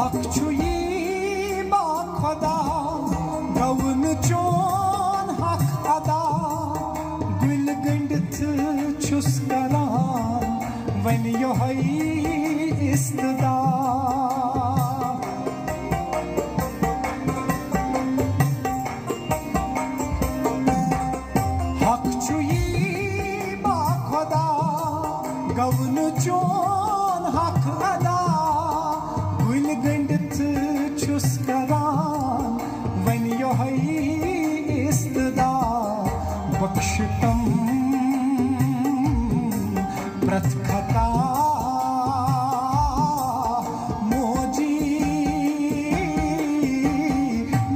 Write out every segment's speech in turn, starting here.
हक छुई बा खुदा गवन चोन हक अदा गुल गंडथ छुस करान वन योहई इस्तदा हक छुई बा खुदा गवन चोन हक अदा गुल गंडथ छुस करान वन योहई इस्तदा बख्शतम प्रत खता मोजी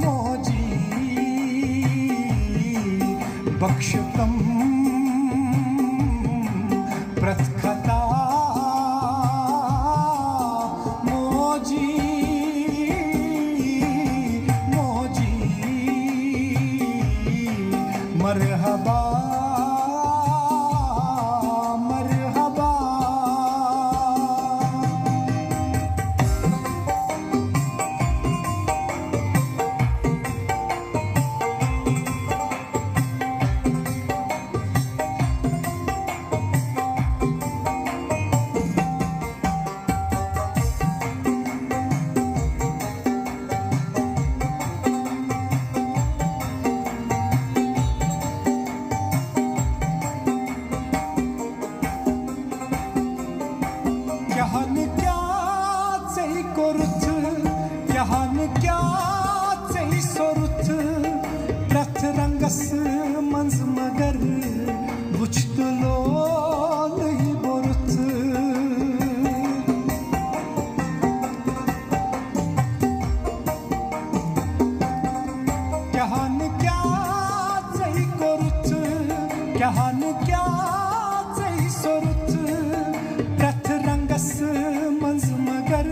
मोजी बख्शतम प्रत खता मोजी मोजी मरहबा यहन क्या चई कोरुथ यहन क्या चई सोरुथ प्रथ रंगस मंज मगर बुझत लोल ही बोरुथ यहन क्या चई कोरुथ यहन क्या चई सोरुथ प्रथ रंगस मंज मगर